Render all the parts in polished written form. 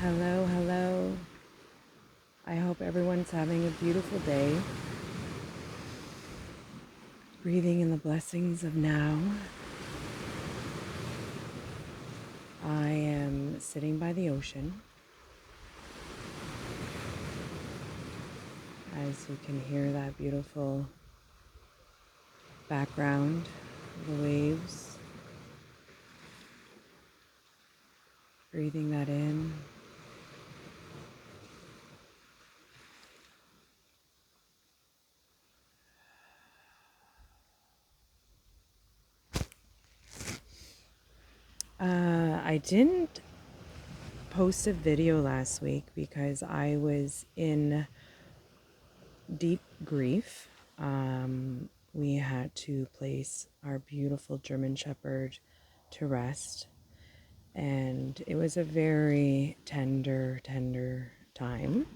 Hello, hello. I hope everyone's having a beautiful day. Breathing in the blessings of now. I am sitting by the ocean. As you can hear that beautiful background, the waves. Breathing that in. I didn't post a video last week because I was in deep grief. We had to place our beautiful German Shepherd to rest, and it was a very tender time.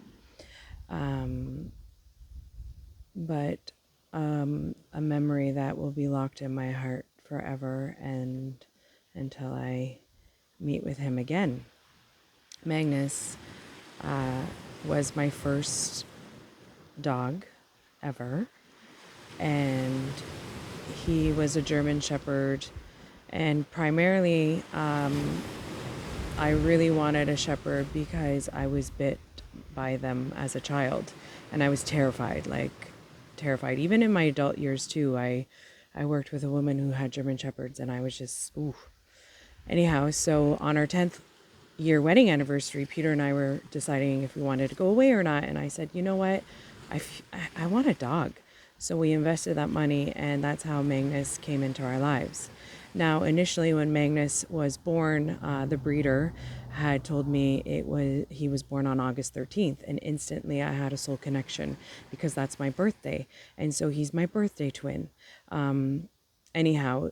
But a memory that will be locked in my heart forever and until I meet with him again. Magnus was my first dog ever, and he was a German Shepherd, and primarily I really wanted a shepherd because I was bit by them as a child, and I was terrified, terrified. Even in my adult years too, I worked with a woman who had German Shepherds, and I was just, ooh. Anyhow, so on our 10th year wedding anniversary, Peter and I were deciding if we wanted to go away or not, and I said, you know what, I want a dog. So we invested that money, and that's how Magnus came into our lives. Now, initially when Magnus was born, the breeder had told me he was born on August 13th, and instantly I had a soul connection because that's my birthday, and so he's my birthday twin. Anyhow,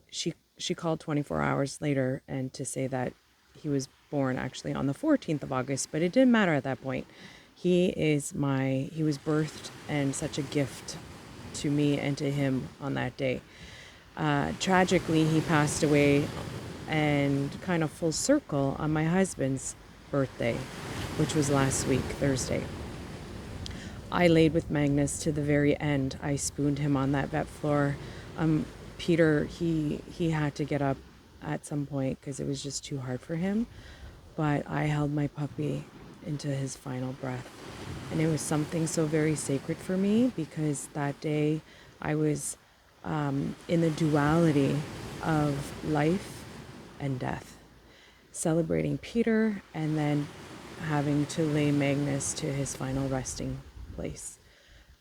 she called 24 hours later and to say that he was born actually on the 14th of August, but it didn't matter at that point. He was birthed and such a gift to me and to him on that day. Tragically, he passed away, and kind of full circle, on my husband's birthday, which was last week, Thursday. I laid with Magnus to the very end. I spooned him on that vet floor. Peter, he had to get up at some point because it was just too hard for him. But I held my puppy into his final breath. And it was something so very sacred for me because that day I was in the duality of life and death, celebrating Peter and then having to lay Magnus to his final resting place.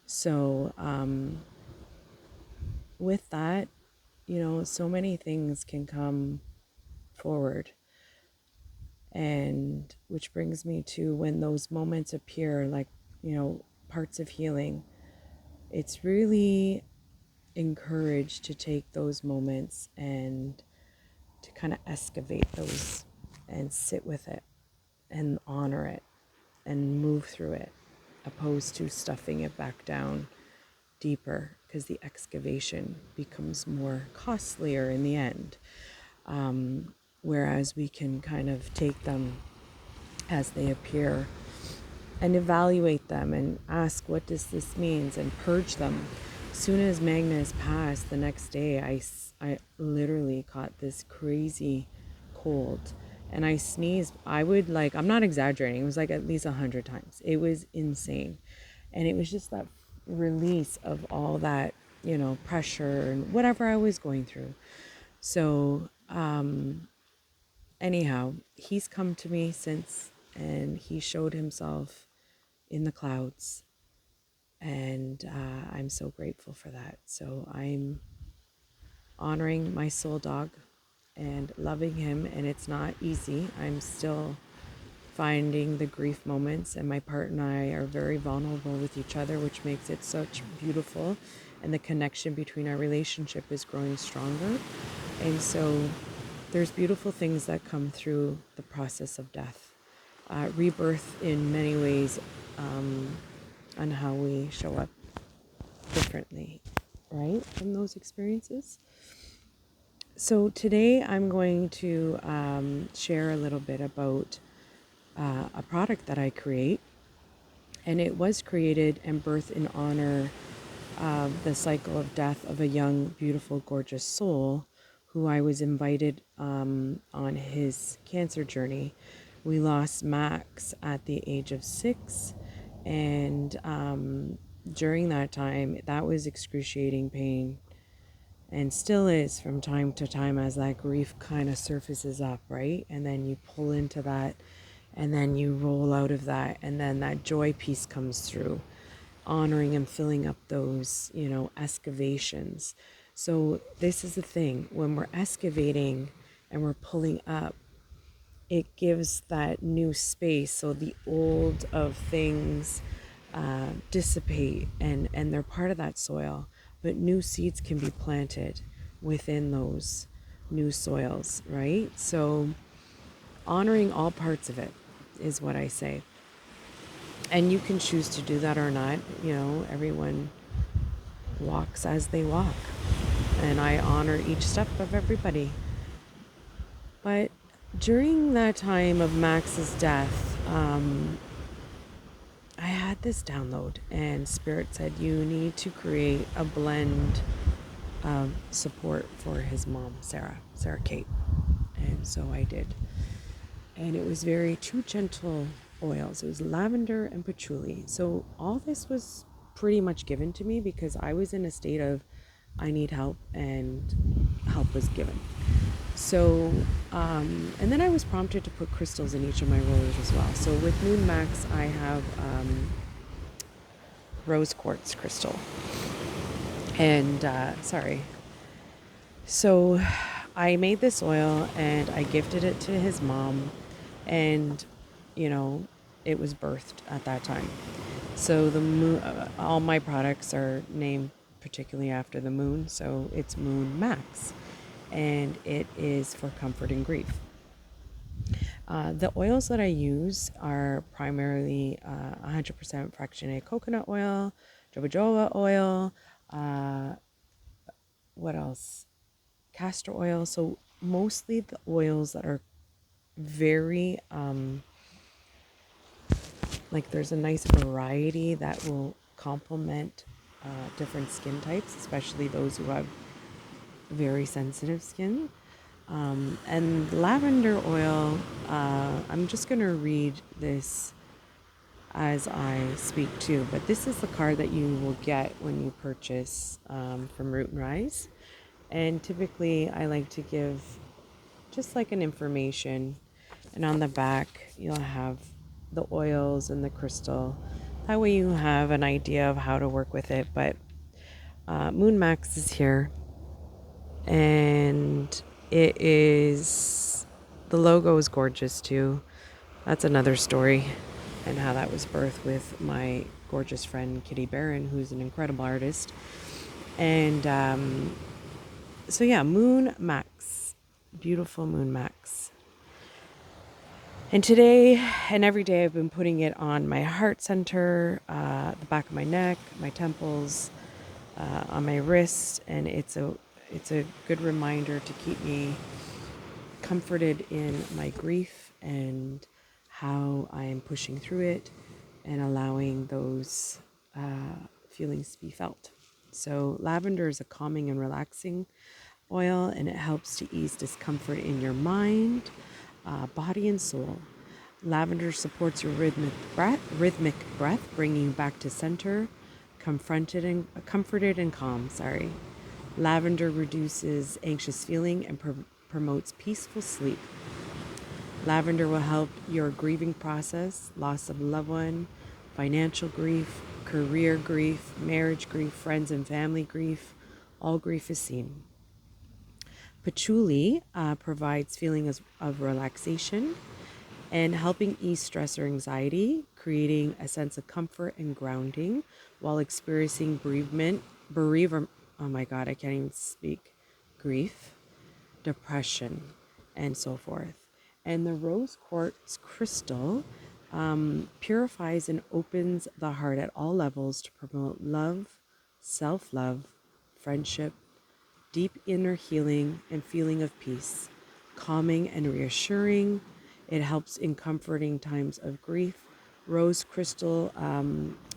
So with that, so many things can come forward. And which brings me to when those moments appear, like, parts of healing, it's really encouraged to take those moments and to kind of excavate those and sit with it and honor it and move through it, opposed to stuffing it back down deeper, because the excavation becomes more costlier in the end. Whereas we can kind of take them as they appear and evaluate them and ask, what does this mean, and purge them. As soon as Magnus passed the next day, I literally caught this crazy cold, and I sneezed. I'm not exaggerating, it was like at least 100 times. It was insane. And it was just that release of all that, pressure and whatever I was going through. So, anyhow, he's come to me since, and he showed himself in the clouds. And I'm so grateful for that. So I'm honoring my soul dog and loving him. And it's not easy. I'm still finding the grief moments, and my partner and I are very vulnerable with each other, which makes it such beautiful. And the connection between our relationship is growing stronger. And so there's beautiful things that come through the process of death. Rebirth in many ways, on how we show up differently, right, from those experiences. So today I'm going to share a little bit about a product that I create, and it was created and birthed in honor of the cycle of death of a young, beautiful, gorgeous soul who I was invited on his cancer journey. We lost Max at the age of 6, and during that time, that was excruciating pain, and still is from time to time as that grief kind of surfaces up, right? And then you pull into that, and then you roll out of that, and then that joy piece comes through, honoring and filling up those, excavations. So this is the thing, when we're excavating and we're pulling up, it gives that new space. So the old of things dissipate, and they're part of that soil, but new seeds can be planted within those new soils, right? So honoring all parts of it is what I say. And you can choose to do that or not. Everyone walks as they walk, and I honor each step of everybody. But during that time of Max's death, I had this download, and Spirit said, you need to create a blend of support for his mom, Sarah Kate. And so I did. And it was two gentle oils. It was lavender and patchouli. So all this was pretty much given to me because I was in a state of, I need help, and help was given. So, and then I was prompted to put crystals in each of my rollers as well. So with Moon Max, I have rose quartz crystal. And, So I made this oil and I gifted it to his mom, and, it was birthed at that time. So the moon, all my products are named particularly after the moon. So it's Moon Max, and it is for comfort and grief. The oils that I use are primarily 100% fractionated coconut oil, jojoba oil, what else? Castor oil. So mostly the oils that are very, like there's a nice variety that will complement different skin types, especially those who have very sensitive skin. And lavender oil, I'm just going to read this as I speak too, but this is the card that you will get when you purchase from Root and Rise. And typically I like to give just like an information, and on the back you'll have the oils and the crystal. That way you have an idea of how to work with it. But Moon Max is here, and the logo is gorgeous too. That's another story, and how that was birthed with my gorgeous friend Kitty Barron, who's an incredible artist. And so yeah, Moon Max, beautiful Moon Max. And today and every day I've been putting it on my heart center, the back of my neck, my temples, on my wrist, and it's a good reminder to keep me comforted in my grief and how I am pushing through it and allowing those feelings to be felt. So lavender is a calming and relaxing oil, and it helps to ease discomfort in your mind, body, and soul. Lavender supports your rhythmic breath, bringing you back to center, comforted and calm. Lavender reduces anxious feeling and promotes peaceful sleep. Lavender will help your grieving process, loss of a loved one, financial grief, career grief, marriage grief, friends and family grief. All grief is seen. Patchouli provides feelings of relaxation and helping ease stress or anxiety, creating a sense of comfort and grounding while experiencing oh my God, I can't even speak, grief, depression, and so forth. And the rose quartz crystal purifies and opens the heart at all levels to promote love, self-love, friendship, deep inner healing, and feeling of peace, calming and reassuring, It helps in comforting times of grief. Rose crystal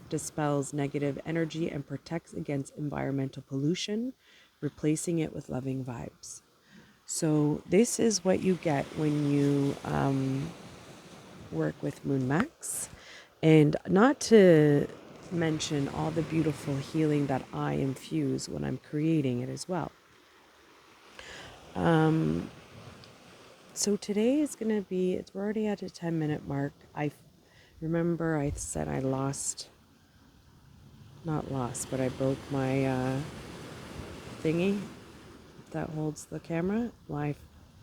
dispels negative energy and protects against environmental pollution, replacing it with loving vibes. So this is what you get when you work with Moon Max. And not to mention all the beautiful healing that I infuse when I'm creating it as well. So today is going to be, we're already at a 10-minute mark. I remember I said I not lost, but I broke my thingy that holds the camera. My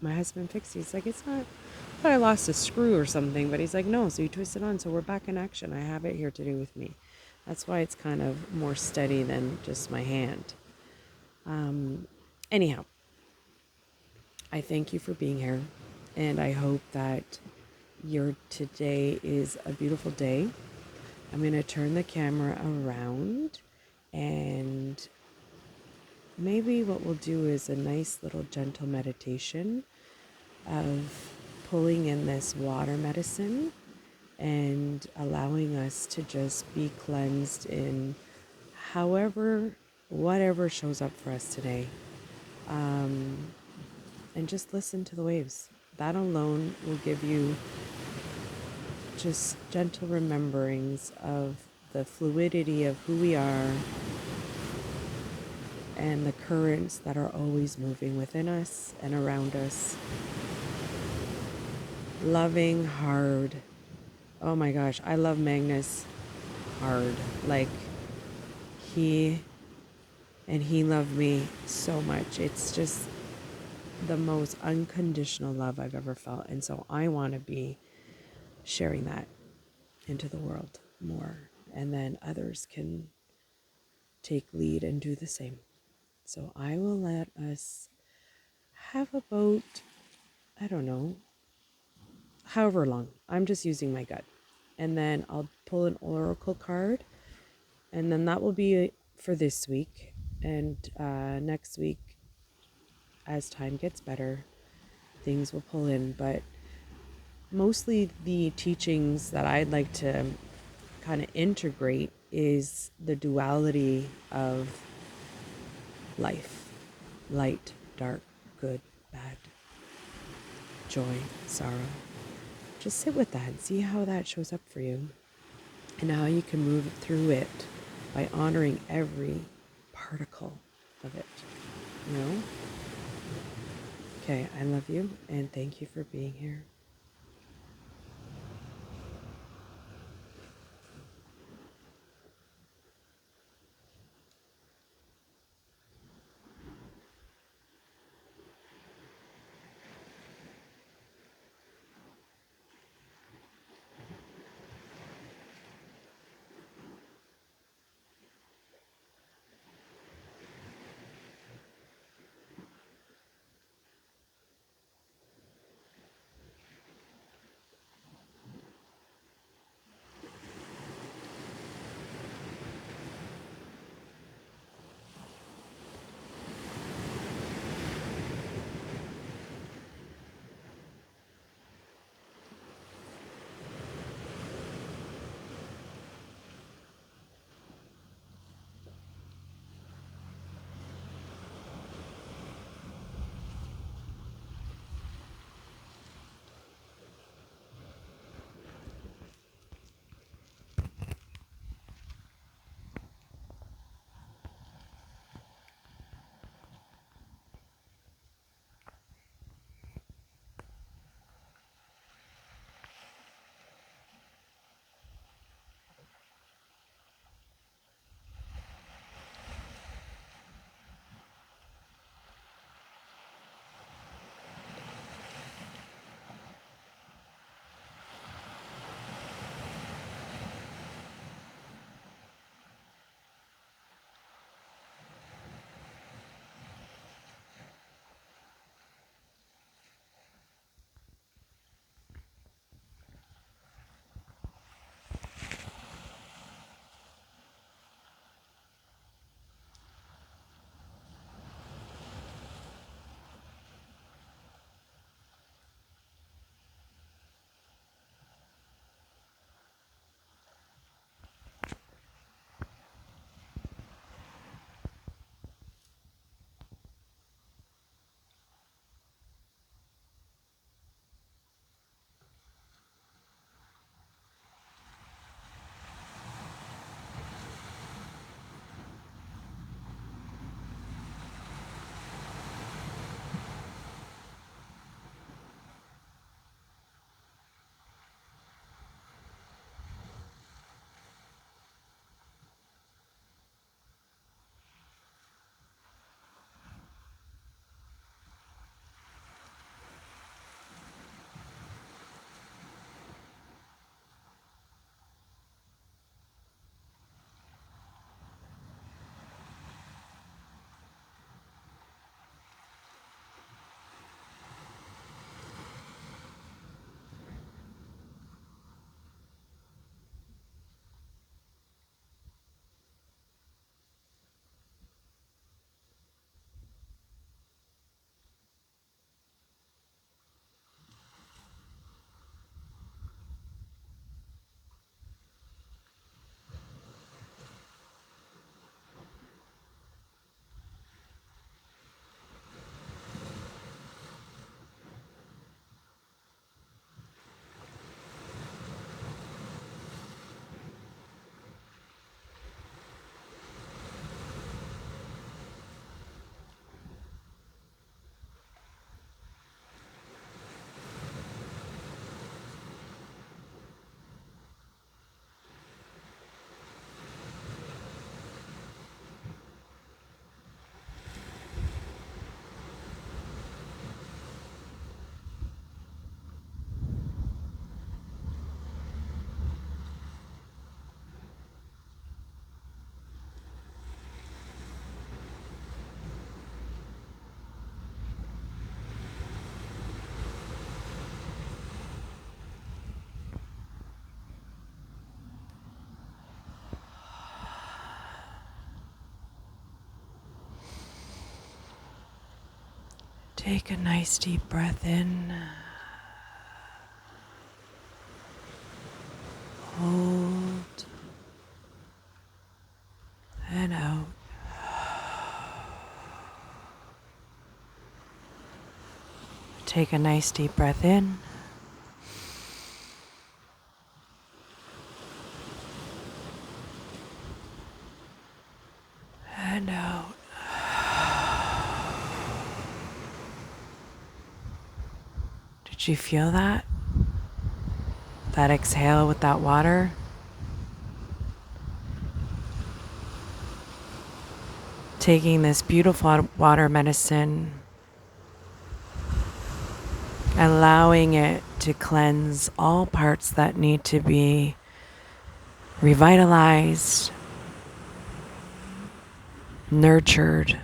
husband fixed it. He's like, it's not, I thought I lost a screw or something, but he's like, no, so you twist it on. So we're back in action. I have it here today with me. That's why it's kind of more steady than just my hand. Anyhow, I thank you for being here, and I hope that your today is a beautiful day. I'm going to turn the camera around, and maybe what we'll do is a nice little gentle meditation of pulling in this water medicine and allowing us to just be cleansed in whatever shows up for us today. And just listen to the waves. That alone will give you just gentle rememberings of the fluidity of who we are and the currents that are always moving within us and around us. Loving hard. Oh my gosh, I love Magnus hard. Like he loved me so much. It's just the most unconditional love I've ever felt. And so I want to be sharing that into the world more. And then others can take lead and do the same. So I will let us have about, I don't know, however long. I'm just using my gut. And then I'll pull an oracle card. And then that will be for this week. And next week, as time gets better, things will pull in. But mostly the teachings that I'd like to kind of integrate is the duality of life: light, dark, good, bad, joy, sorrow. Just sit with that and see how that shows up for you and how you can move through it by honoring every particle of it. You know? Okay, I love you and thank you for being here. Take a nice deep breath in. Hold. And out. Take a nice deep breath in. And out. Did you feel that? That exhale with that water? Taking this beautiful water medicine, allowing it to cleanse all parts that need to be revitalized, nurtured.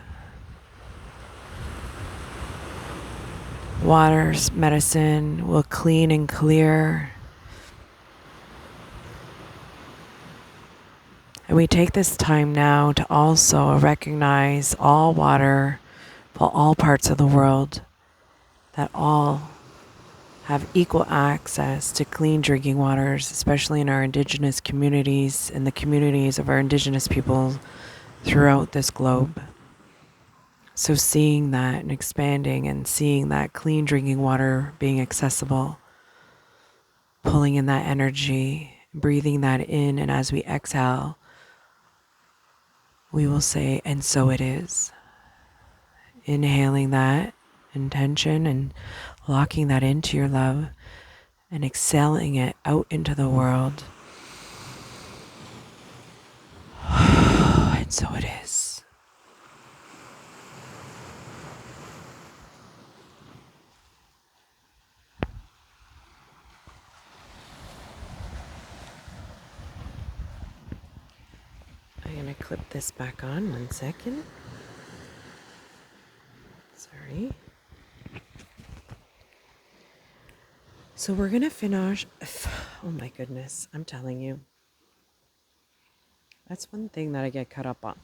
Water's medicine will clean and clear. And we take this time now to also recognize all water for all parts of the world, that all have equal access to clean drinking waters, especially in our indigenous communities and the communities of our indigenous people throughout this globe. So seeing that and expanding and seeing that clean drinking water being accessible, pulling in that energy, breathing that in, and as we exhale, we will say, and so it is. Inhaling that intention and locking that into your love and exhaling it out into the world. And so it is. I'm going to clip this back on 1 second. Sorry. So we're going to finish. Oh my goodness, I'm telling you. That's one thing that I get caught up on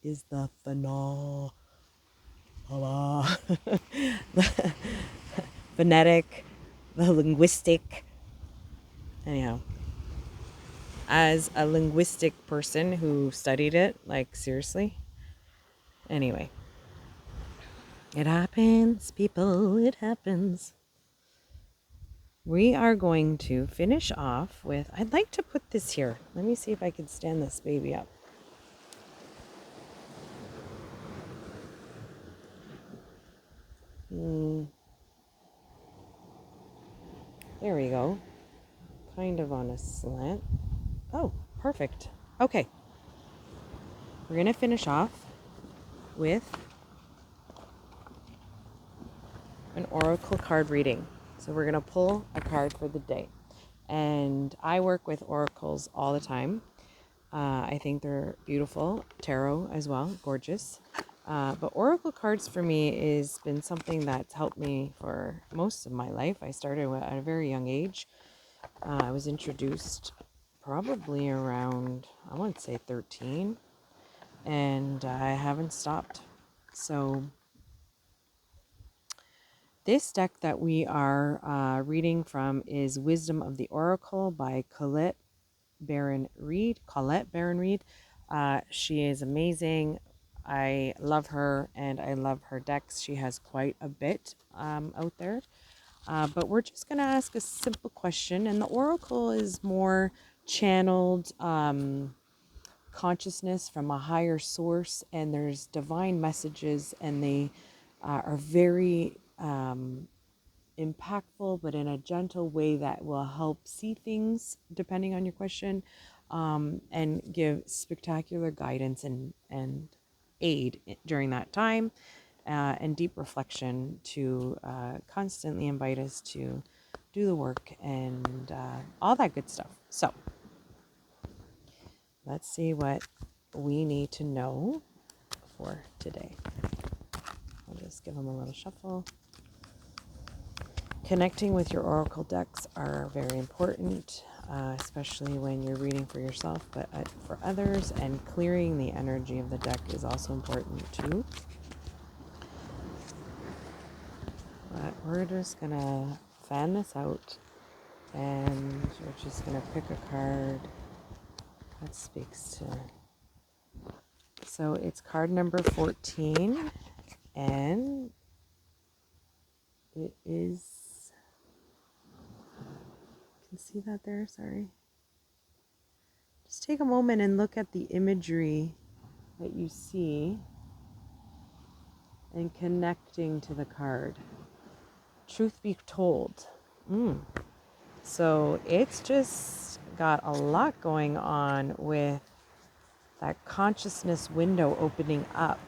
is the the phonetic, the linguistic. Anyhow, as a linguistic person who studied it, like seriously. Anyway, it happens, people, it happens. We are going to finish off with, I'd like to put this here. Let me see if I can stand this baby up. There we go. Kind of on a slant. Oh, perfect. Okay. We're going to finish off with an oracle card reading. So we're going to pull a card for the day. And I work with oracles all the time. I think they're beautiful. Tarot as well, gorgeous. But oracle cards for me has been something that's helped me for most of my life. I started at a very young age. I was introduced probably around, I want to say 13. And I haven't stopped. So this deck that we are reading from is Wisdom of the Oracle by Colette Baron Reed. She is amazing. I love her and I love her decks. She has quite a bit out there. But we're just going to ask a simple question. And the oracle is more channeled consciousness from a higher source. And there's divine messages. And they are very impactful, but in a gentle way that will help see things depending on your question, and give spectacular guidance and aid during that time, and deep reflection to constantly invite us to do the work and all that good stuff. So let's see what we need to know for today. I'll just give them a little shuffle. Connecting with your oracle decks are very important. especially when you're reading for yourself, but for others, and clearing the energy of the deck is also important too. But we're just gonna fan this out, and we're just gonna pick a card that speaks to. So it's card number 14, and it is. You can see that there. Sorry. Just take a moment and look at the imagery that you see and connecting to the card. Truth be told. So it's just got a lot going on with that consciousness window opening up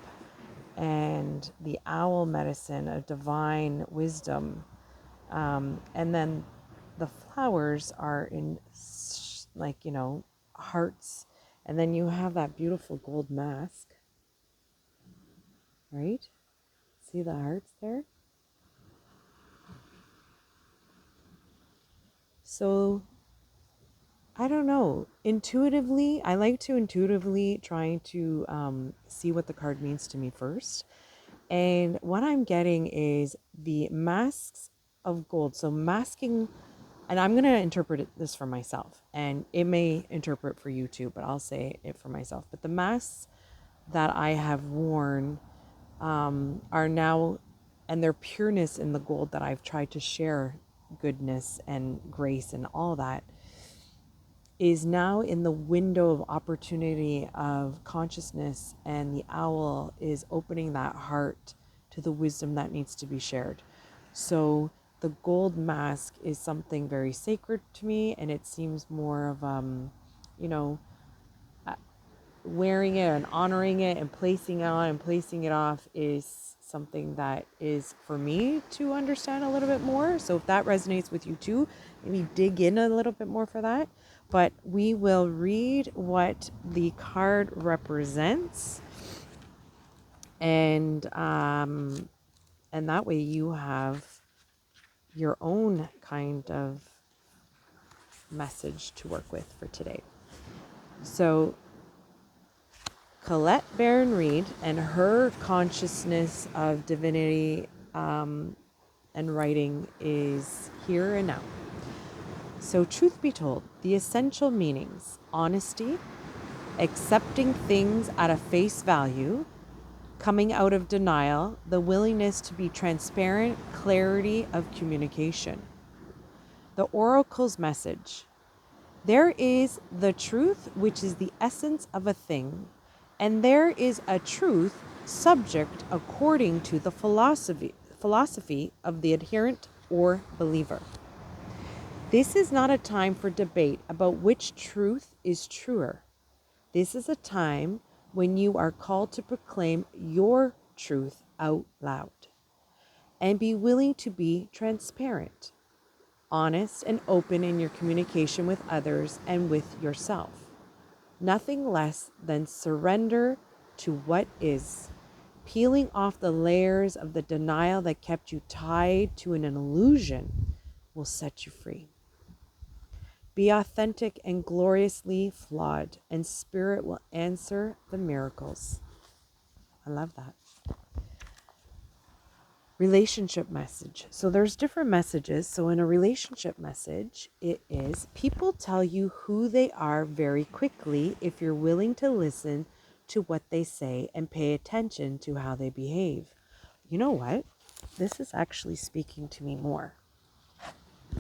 and the owl medicine of divine wisdom. And then the flowers are in hearts. And then you have that beautiful gold mask, right? See the hearts there? So, I don't know. Intuitively, I like to intuitively trying to see what the card means to me first. And what I'm getting is the masks of gold. So masking, and I'm going to interpret this for myself. And it may interpret for you too, but I'll say it for myself. But the masks that I have worn are now, and their pureness in the gold that I've tried to share goodness and grace and all that, is now in the window of opportunity of consciousness, and the owl is opening that heart to the wisdom that needs to be shared. So the gold mask is something very sacred to me, and it seems more of wearing it and honoring it and placing it on and placing it off is something that is for me to understand a little bit more. So if that resonates with you too, maybe dig in a little bit more for that. But we will read what the card represents, and that way you have your own kind of message to work with for today. So Colette Baron Reed and her consciousness of divinity and writing is here and now. So truth be told, the essential meanings: honesty, accepting things at a face value, coming out of denial, the willingness to be transparent, clarity of communication. The oracle's message: there is the truth, which is the essence of a thing, and there is a truth subject according to the philosophy of the adherent or believer. This is not a time for debate about which truth is truer. This is a time when you are called to proclaim your truth out loud and be willing to be transparent, honest, and open in your communication with others and with yourself. Nothing less than surrender to what is. Peeling off the layers of the denial that kept you tied to an illusion will set you free. Be authentic and gloriously flawed, and spirit will answer the miracles. I love that. Relationship message. So there's different messages. So in a relationship message, it is: people tell you who they are very quickly if you're willing to listen to what they say and pay attention to how they behave. You know what? This is actually speaking to me more.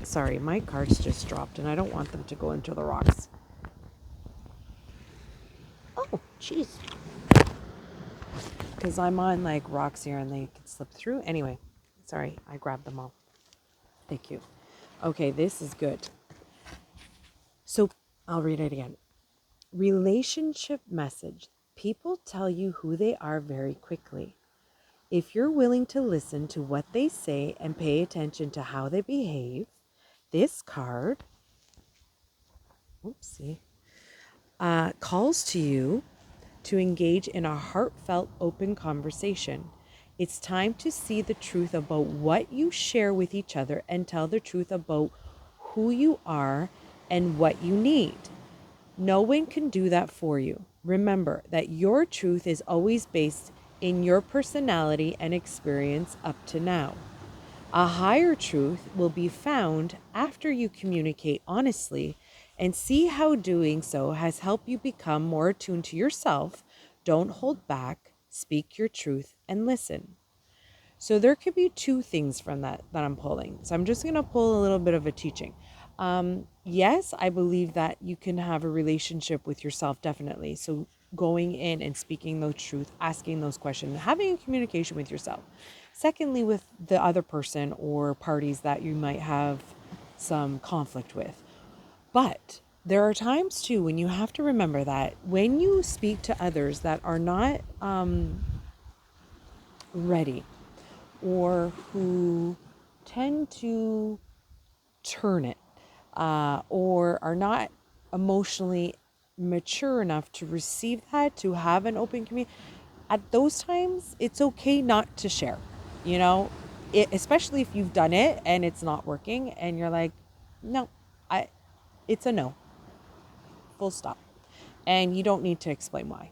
Sorry, my cards just dropped and I don't want them to go into the rocks. Oh, jeez. Because I'm on like rocks here and they can slip through. Anyway, sorry, I grabbed them all. Thank you. Okay, this is good. So I'll read it again. Relationship message. People tell you who they are very quickly. If you're willing to listen to what they say and pay attention to how they behave, this card, calls to you to engage in a heartfelt, open conversation. It's time to see the truth about what you share with each other and tell the truth about who you are and what you need. No one can do that for you. Remember that your truth is always based in your personality and experience up to now. A higher truth will be found after you communicate honestly and see how doing so has helped you become more attuned to yourself. Don't hold back, speak your truth, and listen. So there could be two things from that I'm pulling. So I'm just going to pull a little bit of a teaching. Yes, I believe that you can have a relationship with yourself, definitely. So going in and speaking the truth, asking those questions, having a communication with yourself. Secondly, with the other person or parties that you might have some conflict with. But there are times too when you have to remember that when you speak to others that are not ready, or who tend to turn it, or are not emotionally mature enough to receive that, to have an open community, at those times, it's okay not to share, you know, especially if you've done it and it's not working and you're like, no, it's a no, full stop. And you don't need to explain why.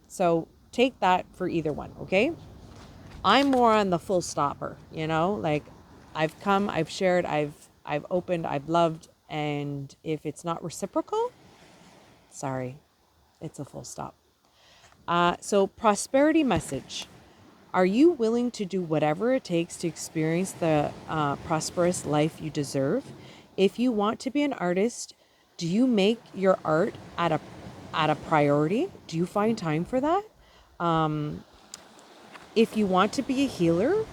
So take that for either one, okay? I'm more on the full stopper, you know, like I've come, I've shared, I've opened, I've loved, and if it's not reciprocal, sorry, it's a full stop. So prosperity message. Are you willing to do whatever it takes to experience the prosperous life you deserve? If you want to be an artist, do you make your art at a priority? Do you find time for that? If you want to be a healer,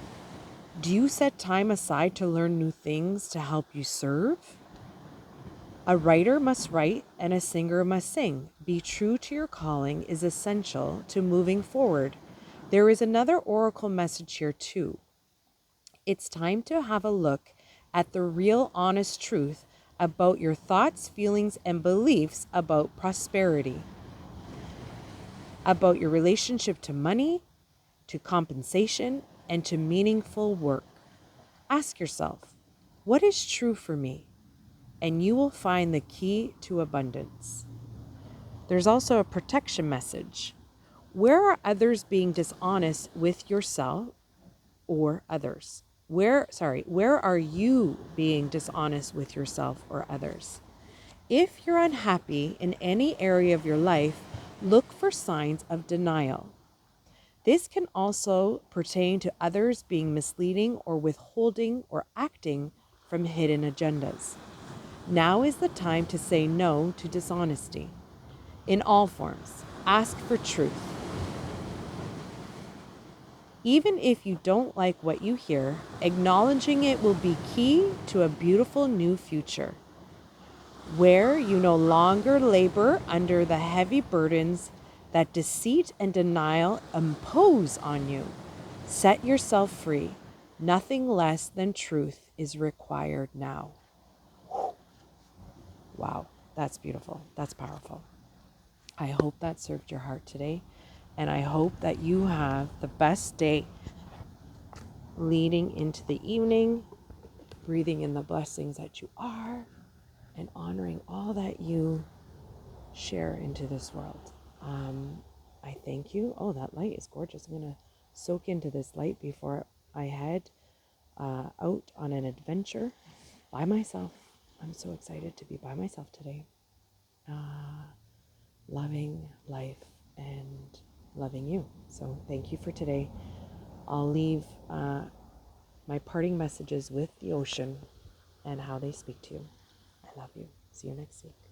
do you set time aside to learn new things to help you serve? A writer must write and a singer must sing. Be true to your calling is essential to moving forward. There is another oracle message here too. It's time to have a look at the real honest truth about your thoughts, feelings, and beliefs about prosperity, about your relationship to money, to compensation, and to meaningful work. Ask yourself, what is true for me? And you will find the key to abundance. There's also a protection message. Where are others being dishonest with yourself or others? Where are you being dishonest with yourself or others? If you're unhappy in any area of your life, look for signs of denial. This can also pertain to others being misleading or withholding or acting from hidden agendas. Now is the time to say no to dishonesty. In all forms, ask for truth. Even if you don't like what you hear, acknowledging it will be key to a beautiful new future, where you no longer labor under the heavy burdens that deceit and denial impose on you. Set yourself free. Nothing less than truth is required now. Wow, that's beautiful. That's powerful. I hope that served your heart today. And I hope that you have the best day leading into the evening, breathing in the blessings that you are, and honoring all that you share into this world. I thank you. Oh, that light is gorgeous. I'm going to soak into this light before I head out on an adventure by myself. I'm so excited to be by myself today. Loving life and loving you. So thank you for today. I'll leave my parting messages with the ocean and how they speak to you. I love you. See you next week.